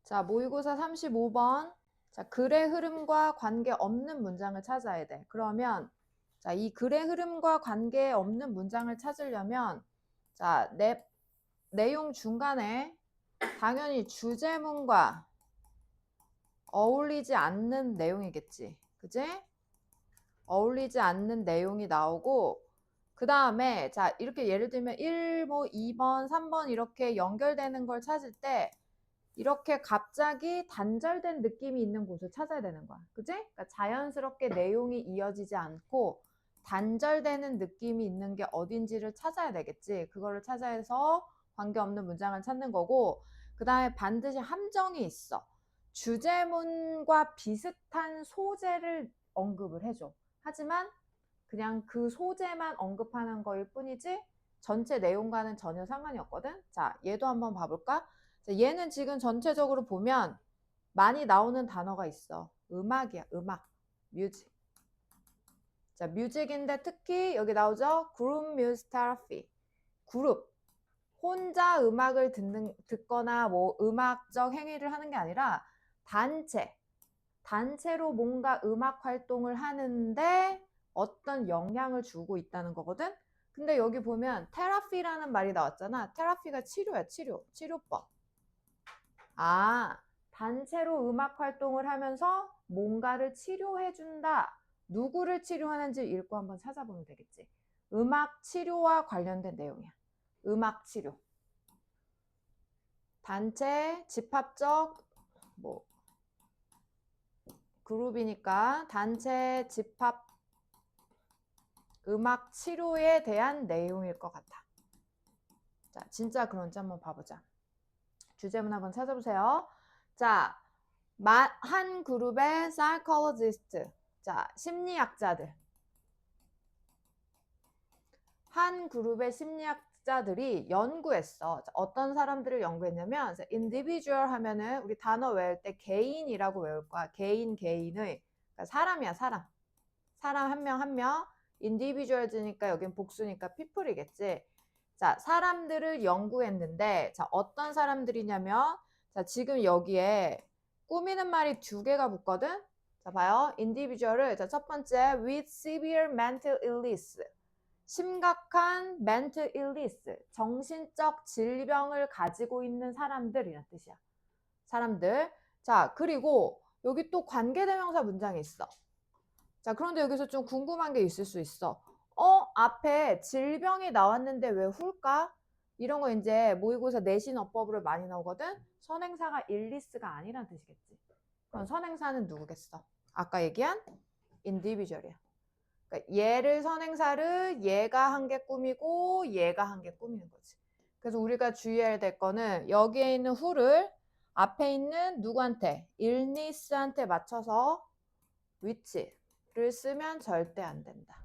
자, 모의고사 35번. 자, 글의 흐름과 관계없는 문장을 찾아야 돼. 그러면 자, 이 글의 흐름과 관계없는 문장을 찾으려면 자, 내용 중간에 당연히 주제문과 어울리지 않는 내용이겠지. 그지? 어울리지 않는 내용이 나오고 그 다음에 자, 이렇게 예를 들면 1, 뭐 2번, 3번 이렇게 연결되는 걸 찾을 때 이렇게 갑자기 단절된 느낌이 있는 곳을 찾아야 되는 거야. 그지? 그러니까 자연스럽게 내용이 이어지지 않고 단절되는 느낌이 있는 게 어딘지를 찾아야 되겠지. 그거를 찾아서 관계없는 문장을 찾는 거고, 그 다음에 반드시 함정이 있어. 주제문과 비슷한 소재를 언급을 해줘. 하지만 그냥 그 소재만 언급하는 거일 뿐이지 전체 내용과는 전혀 상관이 없거든. 자, 얘도 한번 봐볼까? 자, 얘는 지금 전체적으로 보면 많이 나오는 단어가 있어. 음악이야, 음악. 뮤직. 자, 뮤직인데 특히 여기 나오죠? 그룹 뮤직 테라피. 그룹. 혼자 음악을 듣거나 뭐 음악적 행위를 하는 게 아니라 단체. 단체로 뭔가 음악 활동을 하는데 어떤 영향을 주고 있다는 거거든? 근데 여기 보면 테라피라는 말이 나왔잖아. 테라피가 치료야, 치료. 치료법. 아, 단체로 음악 활동을 하면서 뭔가를 치료해준다. 누구를 치료하는지 읽고 한번 찾아보면 되겠지. 음악 치료와 관련된 내용이야. 음악 치료. 단체, 집합적, 뭐, 그룹이니까 단체, 집합, 음악 치료에 대한 내용일 것 같아. 자, 진짜 그런지 한번 봐보자. 주제문 한번 찾아보세요. 자, 한 그룹의 psychologist. 자, 심리학자들. 한 그룹의 심리학자들이 연구했어. 자, 어떤 사람들을 연구했냐면 individual 하면은 우리 단어 외울 때 개인이라고 외울 거야. 개인의 그러니까 사람이야, 사람. 사람 한 명 한 명. individual즈니까 여긴 복수니까 people이겠지. 자, 사람들을 연구했는데 자, 어떤 사람들이냐면 자, 지금 여기에 꾸미는 말이 두 개가 붙거든. 자, 봐요. individual을 자, 첫 번째 with severe mental illness. 심각한 mental illness, 정신적 질병을 가지고 있는 사람들이란 뜻이야. 사람들. 자, 그리고 여기 또 관계대명사 문장이 있어. 자, 그런데 여기서 좀 궁금한 게 있을 수 있어. 앞에 질병이 나왔는데 왜 훌까? 이런 거 이제 모의고사 내신 어법으로 많이 나오거든? 선행사가 일리스가 아니란 뜻이겠지. 그럼 선행사는 누구겠어? 아까 얘기한 individual이야. 그러니까 얘를 선행사를 얘가 한 개 꾸미고 얘가 한 개 꾸미는 거지. 그래서 우리가 주의해야 될 거는 여기에 있는 who를 앞에 있는 누구한테? illness한테 맞춰서 which를 쓰면 절대 안 된다.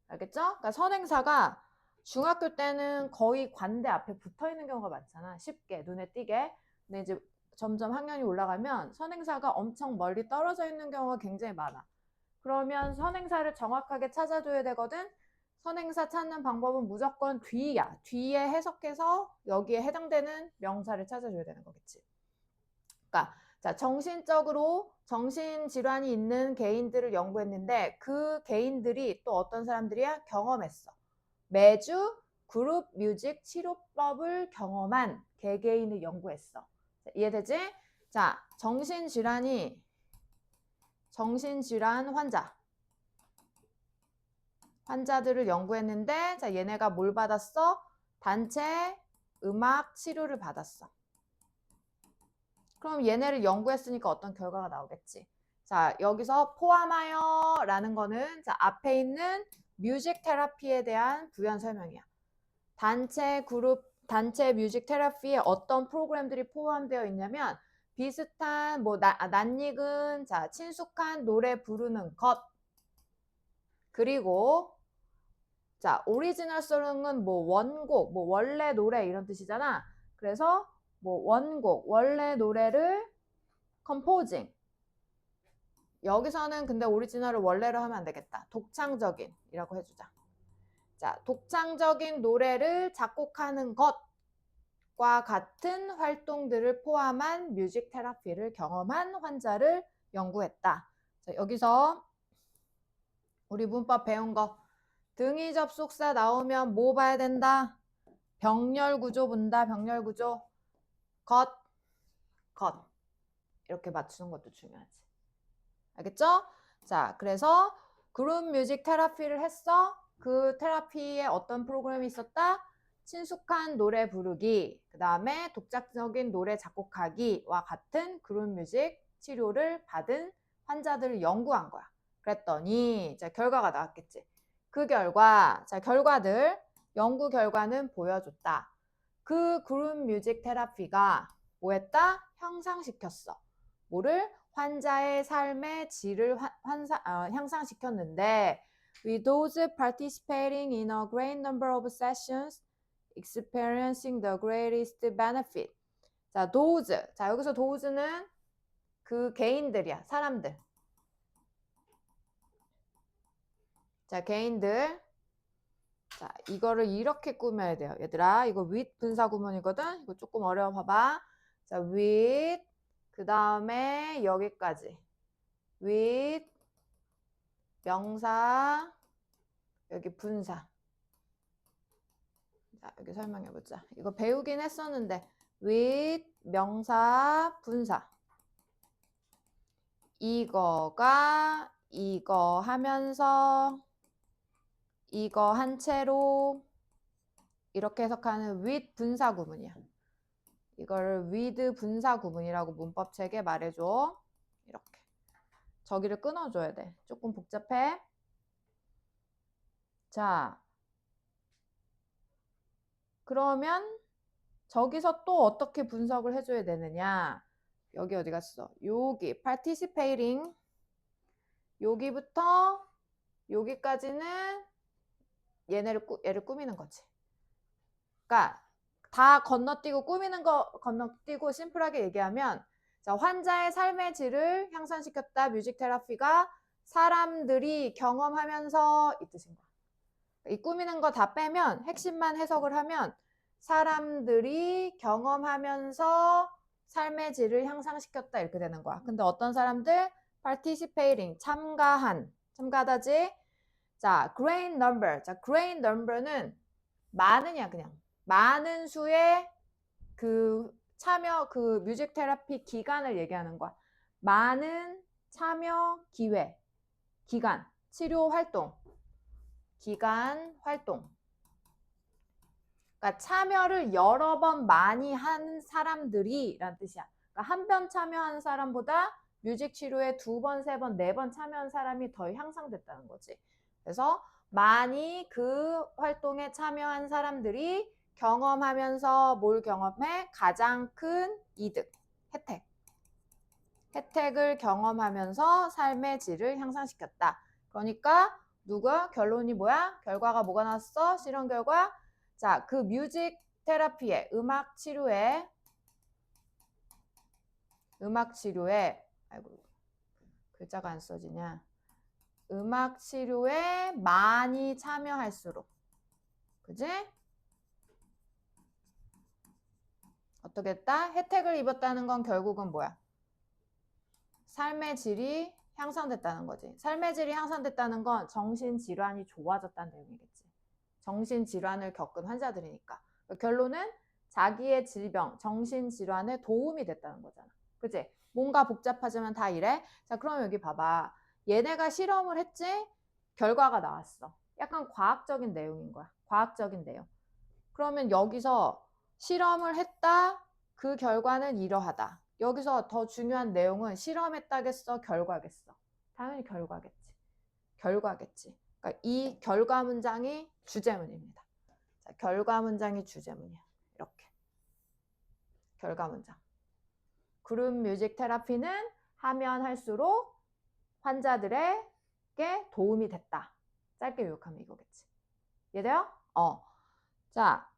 알겠죠? 그러니까 선행사가 중학교 때는 거의 관대 앞에 붙어 있는 경우가 많잖아. 쉽게 눈에 띄게. 근데 이제 점점 학년이 올라가면 선행사가 엄청 멀리 떨어져 있는 경우가 굉장히 많아. 그러면 선행사를 정확하게 찾아줘야 되거든. 선행사 찾는 방법은 무조건 뒤야. 뒤에 해석해서 여기에 해당되는 명사를 찾아줘야 되는 거겠지. 그러니까 자, 정신적으로 정신질환이 있는 개인들을 연구했는데 그 개인들이 또 어떤 사람들이야? 경험했어. 매주 그룹 뮤직 치료법을 경험한 개개인을 연구했어. 자, 이해되지? 자, 정신질환 환자들을 연구했는데 자, 얘네가 뭘 받았어? 단체 음악 치료를 받았어. 그럼 얘네를 연구했으니까 어떤 결과가 나오겠지. 자, 여기서 포함하여 라는 거는 자, 앞에 있는 뮤직 테라피에 대한 부연 설명이야. 단체 뮤직 테라피에 어떤 프로그램들이 포함되어 있냐면 비슷한 뭐 낯익은 자, 친숙한 노래 부르는 것. 그리고 자, 오리지널 송은 뭐 원곡, 뭐 원래 노래 이런 뜻이잖아. 그래서 뭐 원곡, 원래 노래를 composing. 여기서는 근데 오리지널을 원래로 하면 안 되겠다. 독창적인이라고 해주자. 자, 독창적인 노래를 작곡하는 것. 과 같은 활동들을 포함한 뮤직 테라피를 경험한 환자를 연구했다. 자, 여기서 우리 문법 배운 거 등위 접속사 나오면 뭐 봐야 된다? 병렬 구조 본다. 병렬 구조. 것, 이렇게 맞추는 것도 중요하지. 알겠죠? 자, 그래서 그룹 뮤직 테라피를 했어. 그 테라피에 어떤 프로그램이 있었다? 친숙한 노래 부르기, 그 다음에 독자적인 노래 작곡하기와 같은 그룹 뮤직 치료를 받은 환자들을 연구한 거야. 그랬더니 자, 결과가 나왔겠지. 그 결과, 자, 결과들, 연구 결과는 보여줬다. 그 그룹 뮤직 테라피가 뭐 했다? 향상시켰어. 뭐를? 환자의 삶의 질을 향상시켰는데 with those participating in a great number of sessions experiencing the greatest benefit. 자, those. 자, 여기서 those는 그 개인들이야. 사람들. 자, 개인들. 자, 이거를 이렇게 꾸며야 돼요. 얘들아, 이거 with 분사 구문이거든. 이거 조금 어려워 봐봐. 자, with 그 다음에 여기까지. with 명사 여기 분사. 자, 여기 설명해보자. 이거 배우긴 했었는데 with 명사 분사. 이거가 이거 하면서 이거 한 채로 이렇게 해석하는 with 분사 구문이야. 이걸 with 분사 구문이라고 문법책에 말해줘. 이렇게. 저기를 끊어줘야 돼. 조금 복잡해. 자, 그러면 저기서 또 어떻게 분석을 해줘야 되느냐. 여기 어디 갔어? 여기 participating 여기부터 여기까지는 얘를 꾸미는 거지. 그러니까 다 건너뛰고 꾸미는 거 건너뛰고 심플하게 얘기하면 자, 환자의 삶의 질을 향상시켰다. 뮤직 테라피가 사람들이 경험하면서 이 뜻인 거야. 이 꾸미는 거 다 빼면 핵심만 해석을 하면 사람들이 경험하면서 삶의 질을 향상시켰다 이렇게 되는 거야. 근데 어떤 사람들? participating 참가하다지. 자, great number. 자, great number는 많으냐 그냥 많은 수의 그 참여 그 뮤직 테라피 기간을 얘기하는 거야. 많은 참여 기회, 기간, 치료 활동, 기간 활동. 그러니까 참여를 여러 번 많이 한 사람들이 라는 뜻이야. 그러니까 한 번 참여한 사람보다 뮤직 치료에 2번, 3번, 4번 참여한 사람이 더 향상됐다는 거지. 그래서 많이 그 활동에 참여한 사람들이 경험하면서 뭘 경험해? 가장 큰 이득, 혜택을 경험하면서 삶의 질을 향상시켰다. 그러니까 누가 결론이 뭐야? 결과가 뭐가 나왔어? 실험 결과. 자, 그 뮤직 테라피에 음악 치료에 아이고 글자가 안 써지냐. 음악 치료에 많이 참여할수록 그지? 어떻게 했다? 혜택을 입었다는 건 결국은 뭐야? 삶의 질이 향상됐다는 거지. 삶의 질이 향상됐다는 건 정신질환이 좋아졌다는 내용이겠지. 정신질환을 겪은 환자들이니까. 결론은 자기의 질병, 정신질환에 도움이 됐다는 거잖아. 그치? 뭔가 복잡하지만 다 이래. 자, 그럼 여기 봐봐. 얘네가 실험을 했지? 결과가 나왔어. 약간 과학적인 내용인 거야. 과학적인 내용. 그러면 여기서 실험을 했다. 그 결과는 이러하다. 여기서 더 중요한 내용은 실험했다겠어? 결과겠어? 당연히 결과겠지. 결과겠지. 그러니까 이 결과 문장이 주제문입니다. 자, 결과 문장이 주제문이야. 이렇게. 결과 문장. 그룹 뮤직 테라피는 하면 할수록 환자들에게 도움이 됐다. 짧게 요약하면 이거겠지. 이해돼요? 자,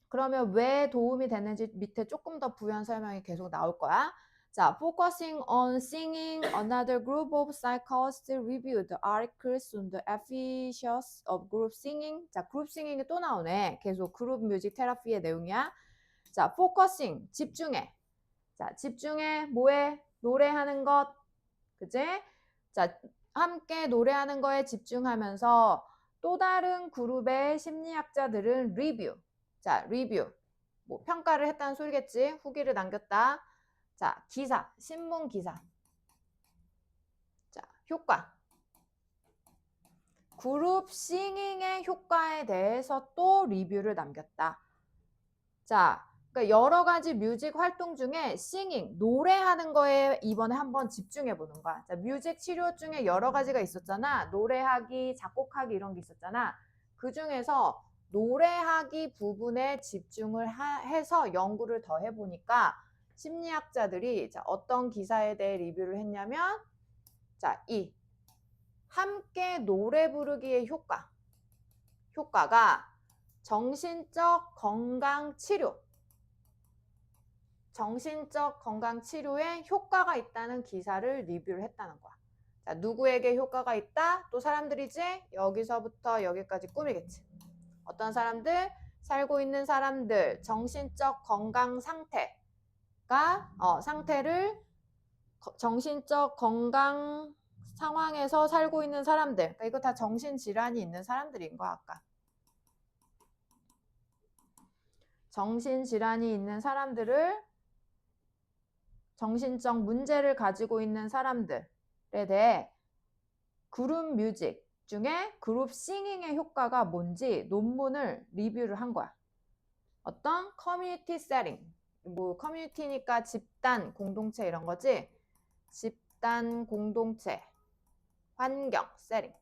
그러면 왜 도움이 됐는지 밑에 조금 더 부연 설명이 계속 나올 거야. 자, focusing on singing, another group of psychologists reviewed articles on the efficacy of group singing. 자, 그룹 싱잉이 또 나오네. 계속 그룹 뮤직 테라피의 내용이야. 자, focusing, 집중해. 자, 집중해, 뭐해? 노래하는 것. 그지? 자, 함께 노래하는 거에 집중하면서 또 다른 그룹의 심리학자들은 리뷰. 자, 리뷰. 뭐 평가를 했다는 소리겠지? 후기를 남겼다. 자, 기사, 신문 기사. 자, 효과. 그룹 싱잉의 효과에 대해서 또 리뷰를 남겼다. 자, 그러니까 여러 가지 뮤직 활동 중에 싱잉, 노래하는 거에 이번에 한번 집중해 보는 거야. 자, 뮤직 치료 중에 여러 가지가 있었잖아. 노래하기, 작곡하기 이런 게 있었잖아. 그 중에서 노래하기 부분에 집중을 해서 연구를 더 해보니까 심리학자들이 자, 어떤 기사에 대해 리뷰를 했냐면 자, 함께 노래 부르기의 효과가 정신적 건강 치료에 효과가 있다는 기사를 리뷰를 했다는 거야. 자, 누구에게 효과가 있다? 또 사람들이지? 여기서부터 여기까지 꾸미겠지. 어떤 사람들? 살고 있는 사람들, 정신적 건강 정신적 건강 상황에서 살고 있는 사람들. 그러니까 이거 다 정신질환이 있는 사람들인 거야, 아까. 정신질환이 있는 사람들을 정신적 문제를 가지고 있는 사람들에 대해 그룹 뮤직 중에 그룹 싱잉의 효과가 뭔지 논문을 리뷰를 한 거야. 어떤 커뮤니티 세팅, 뭐 커뮤니티니까 집단, 공동체 이런 거지. 집단, 공동체, 환경, 세팅.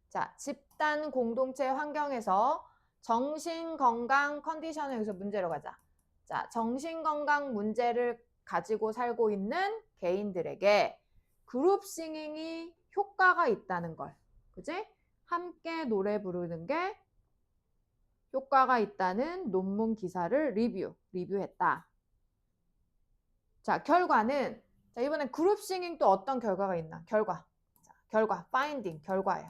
자, 집단, 공동체 환경에서 정신건강 컨디션을 여기서 문제로 가자. 자, 정신건강 문제를 가지고 살고 있는 개인들에게 그룹 싱잉이 효과가 있다는 걸. 그지? 함께 노래 부르는 게 효과가 있다는 논문 기사를 리뷰했다. 자, 결과는 자, 이번엔 그룹 싱잉 또 어떤 결과가 있나? 결과, 파인딩, 결과예요.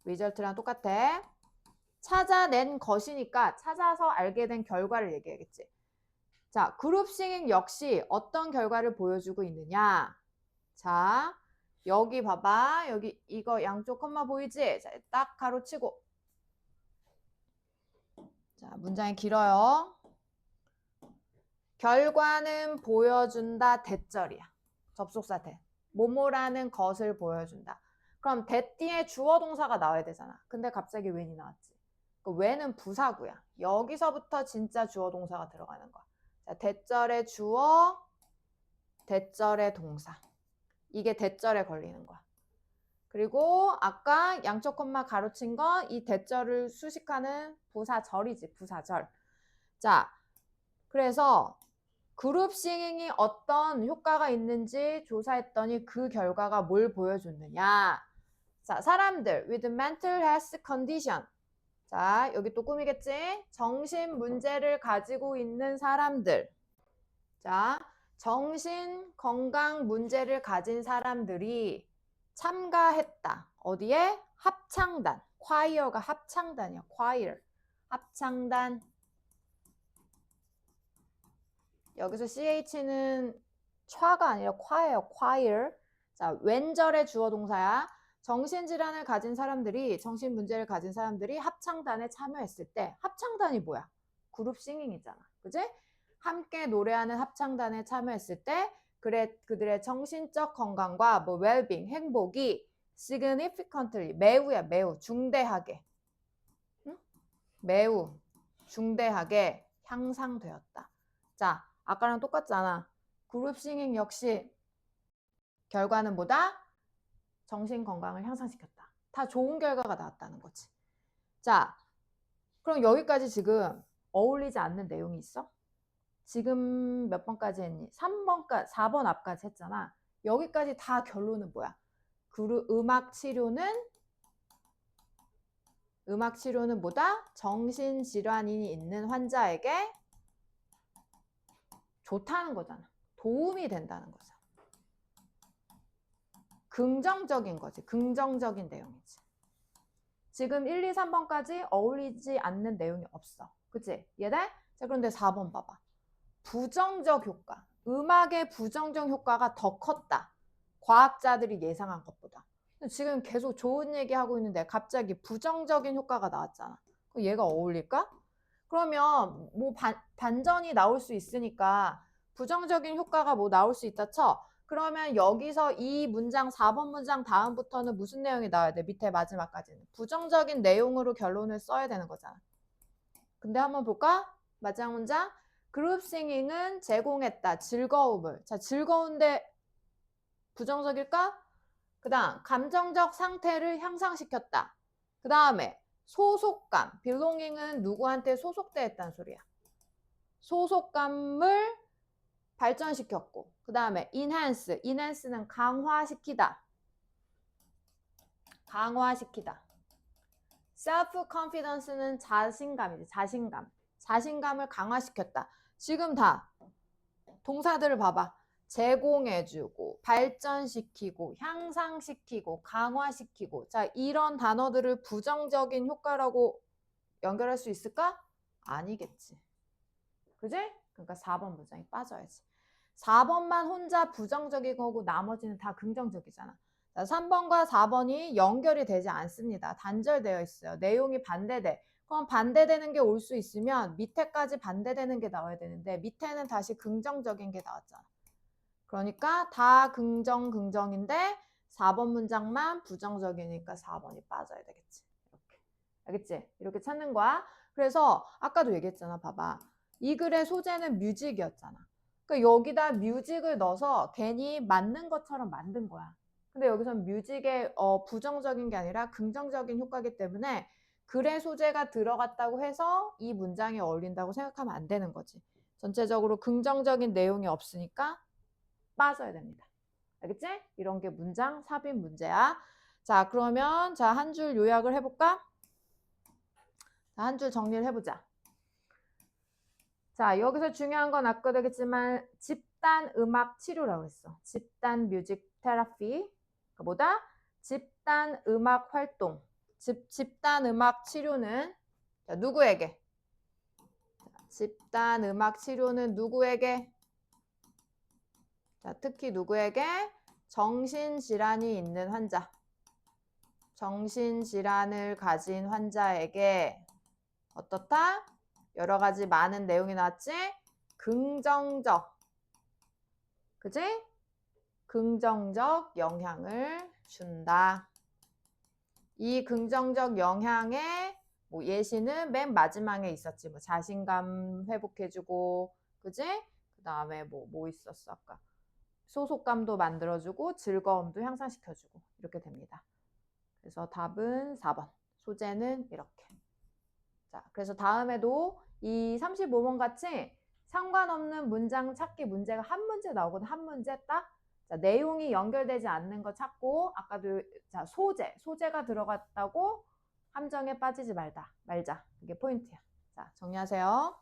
리절트랑 똑같아. 찾아낸 것이니까 찾아서 알게 된 결과를 얘기하겠지. 자, 그룹 싱잉 역시 어떤 결과를 보여주고 있느냐. 자, 여기 봐봐. 여기 이거 양쪽 콤마 보이지? 자, 딱 가로치고. 자, 문장이 길어요. 결과는 보여준다 대절이야. 접속사 대. 뭐뭐라는 것을 보여준다. 그럼 대 뒤에 주어 동사가 나와야 되잖아. 근데 갑자기 when이 나왔지. 그 when은 부사구야. 여기서부터 진짜 주어 동사가 들어가는 거야. 자, 대절의 주어, 대절의 동사. 이게 대절에 걸리는 거야. 그리고 아까 양쪽 콤마 가로친 건 이 대절을 수식하는 부사절이지. 부사절. 자, 그래서 그룹 싱잉이 어떤 효과가 있는지 조사했더니 그 결과가 뭘 보여줬느냐. 자, 사람들 with mental health condition. 자, 여기 또 꾸미겠지? 정신 문제를 가지고 있는 사람들. 자, 정신 건강 문제를 가진 사람들이 참가했다. 어디에? 합창단. choir가 합창단이야. choir. 합창단. 여기서 ch는 차가 아니라 choir예요. choir. 자, 왼절의 주어 동사야. 정신질환을 가진 사람들이, 정신 문제를 가진 사람들이 합창단에 참여했을 때, 합창단이 뭐야? 그룹 싱잉이잖아. 그지? 함께 노래하는 합창단에 참여했을 때, 그들의 정신적 건강과 뭐 well-being, 행복이 significantly, 매우 중대하게, 응? 매우 중대하게 향상되었다. 자, 아까랑 똑같잖아. 그룹 싱잉 역시 결과는 뭐다? 정신 건강을 향상시켰다. 다 좋은 결과가 나왔다는 거지. 자, 그럼 여기까지 지금 어울리지 않는 내용이 있어? 지금 몇 번까지 했니? 3번까지, 4번 앞까지 했잖아. 여기까지 다 결론은 뭐야? 음악 치료는 뭐다? 정신질환이 있는 환자에게 좋다는 거잖아. 도움이 된다는 거잖아. 긍정적인 거지. 긍정적인 내용이지. 지금 1, 2, 3번까지 어울리지 않는 내용이 없어. 그치? 이해돼? 자, 그런데 4번 봐봐. 부정적 효과. 음악의 부정적 효과가 더 컸다. 과학자들이 예상한 것보다. 지금 계속 좋은 얘기하고 있는데 갑자기 부정적인 효과가 나왔잖아. 그럼 얘가 어울릴까? 그러면 뭐 반전이 나올 수 있으니까 부정적인 효과가 뭐 나올 수 있다 쳐. 그러면 여기서 이 문장 4번 문장 다음부터는 무슨 내용이 나와야 돼? 밑에 마지막까지는. 부정적인 내용으로 결론을 써야 되는 거잖아. 근데 한번 볼까? 마지막 문장. 그룹 싱잉은 제공했다. 즐거움을. 자, 즐거운데 부정적일까? 그 다음 감정적 상태를 향상시켰다. 그 다음에 소속감. belonging은 누구한테 소속돼 있다는 소리야. 소속감을 발전시켰고 그 다음에 enhance는 강화시키다. 강화시키다. self-confidence는 자신감이지. 자신감을 강화시켰다. 지금 다 동사들을 봐봐. 제공해주고 발전시키고 향상시키고 강화시키고 자 이런 단어들을 부정적인 효과라고 연결할 수 있을까? 아니겠지. 그지? 그러니까 4번 문장이 빠져야지. 4번만 혼자 부정적인 거고 나머지는 다 긍정적이잖아. 자, 3번과 4번이 연결이 되지 않습니다. 단절되어 있어요. 내용이 반대돼. 그럼 반대되는 게 올 수 있으면 밑에까지 반대되는 게 나와야 되는데 밑에는 다시 긍정적인 게 나왔잖아. 그러니까 다 긍정인데 4번 문장만 부정적이니까 4번이 빠져야 되겠지. 이렇게. 알겠지? 이렇게 찾는 거야. 그래서 아까도 얘기했잖아. 봐봐. 이 글의 소재는 뮤직이었잖아. 그러니까 여기다 뮤직을 넣어서 괜히 맞는 것처럼 만든 거야. 근데 여기선 뮤직의 부정적인 게 아니라 긍정적인 효과이기 때문에 글의 소재가 들어갔다고 해서 이 문장이 어울린다고 생각하면 안 되는 거지. 전체적으로 긍정적인 내용이 없으니까 빠져야 됩니다. 알겠지? 이런 게 문장 삽입 문제야. 자, 그러면 자, 한 줄 요약을 해볼까? 자, 한 줄 정리를 해보자. 자, 여기서 중요한 건 아까 되겠지만 집단 음악 치료라고 했어. 집단 뮤직 테라피. 뭐다? 집단 음악 활동. 집단 음악 치료는 자, 누구에게? 집단 음악 치료는 누구에게? 자, 특히 누구에게? 정신질환이 있는 환자. 정신질환을 가진 환자에게 어떻다? 여러 가지 많은 내용이 나왔지? 긍정적. 그지? 긍정적 영향을 준다. 이 긍정적 영향의 뭐 예시는 맨 마지막에 있었지. 뭐 자신감 회복해주고, 그지? 그 다음에 뭐 있었어, 아까. 소속감도 만들어주고, 즐거움도 향상시켜주고, 이렇게 됩니다. 그래서 답은 4번. 소재는 이렇게. 자, 그래서 다음에도 이 35번 같이 상관없는 문장 찾기 문제가 한 문제 나오거든. 한 문제 딱. 자, 내용이 연결되지 않는 거 찾고 아까도 자, 소재가 들어갔다고 함정에 빠지지 말자. 그게 포인트야. 자, 정리하세요.